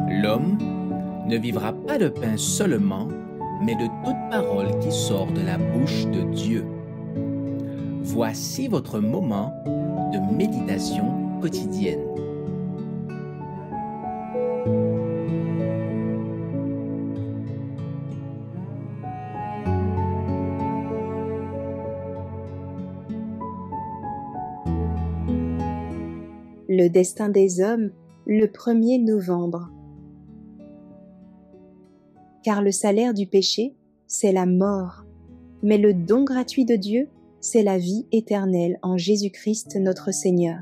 L'homme ne vivra pas de pain seulement, mais de toute parole qui sort de la bouche de Dieu. Voici votre moment de méditation quotidienne. Le destin des hommes, le 1er novembre. Car le salaire du péché, c'est la mort, mais le don gratuit de Dieu, c'est la vie éternelle en Jésus-Christ notre Seigneur.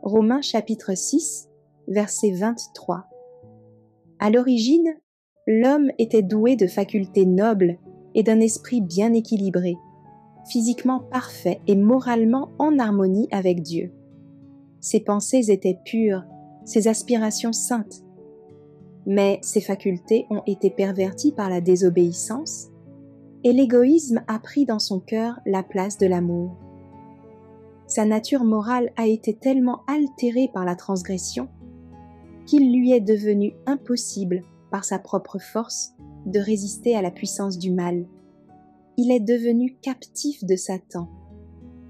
Romains chapitre 6, verset 23. À l'origine, l'homme était doué de facultés nobles et d'un esprit bien équilibré, physiquement parfait et moralement en harmonie avec Dieu. Ses pensées étaient pures, ses aspirations saintes. Mais ses facultés ont été perverties par la désobéissance et l'égoïsme a pris dans son cœur la place de l'amour. Sa nature morale a été tellement altérée par la transgression qu'il lui est devenu impossible, par sa propre force, de résister à la puissance du mal. Il est devenu captif de Satan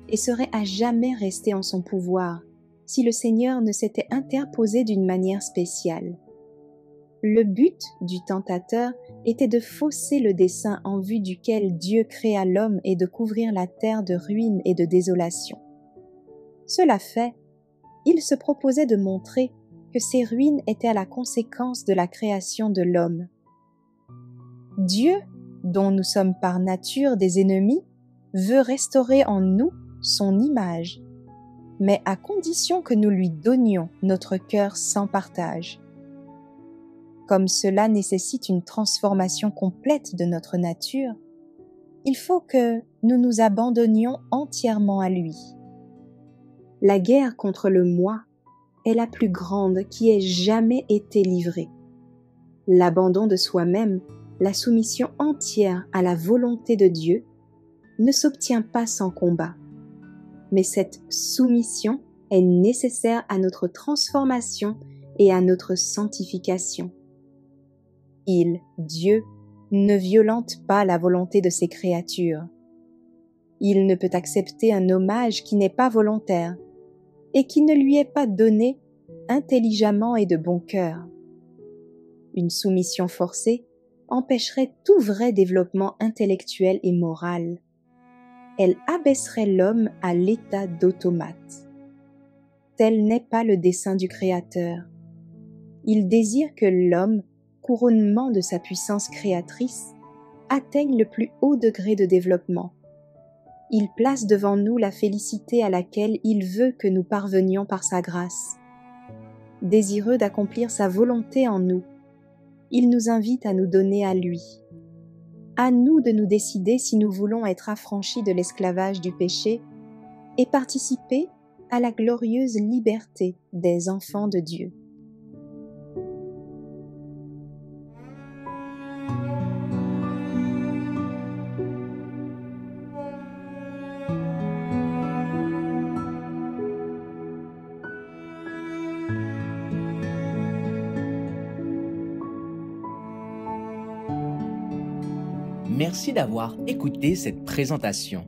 et serait à jamais resté en son pouvoir si le Seigneur ne s'était interposé d'une manière spéciale. Le but du tentateur était de fausser le dessein en vue duquel Dieu créa l'homme et de couvrir la terre de ruines et de désolation. Cela fait, il se proposait de montrer que ces ruines étaient à la conséquence de la création de l'homme. Dieu, dont nous sommes par nature des ennemis, veut restaurer en nous son image, mais à condition que nous lui donnions notre cœur sans partage. Comme cela nécessite une transformation complète de notre nature, il faut que nous nous abandonnions entièrement à lui. La guerre contre le moi est la plus grande qui ait jamais été livrée. L'abandon de soi-même, la soumission entière à la volonté de Dieu, ne s'obtient pas sans combat. Mais cette soumission est nécessaire à notre transformation et à notre sanctification. Il, Dieu, ne violente pas la volonté de ses créatures. Il ne peut accepter un hommage qui n'est pas volontaire et qui ne lui est pas donné intelligemment et de bon cœur. Une soumission forcée empêcherait tout vrai développement intellectuel et moral. Elle abaisserait l'homme à l'état d'automate. Tel n'est pas le dessein du Créateur. Il désire que l'homme, couronnement de sa puissance créatrice, atteigne le plus haut degré de développement. Il place devant nous la félicité à laquelle il veut que nous parvenions par sa grâce. Désireux d'accomplir sa volonté en nous, il nous invite à nous donner à lui. À nous de nous décider si nous voulons être affranchis de l'esclavage du péché et participer à la glorieuse liberté des enfants de Dieu. Merci d'avoir écouté cette présentation.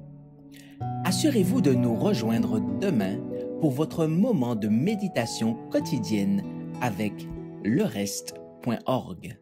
Assurez-vous de nous rejoindre demain pour votre moment de méditation quotidienne avec lereste.org.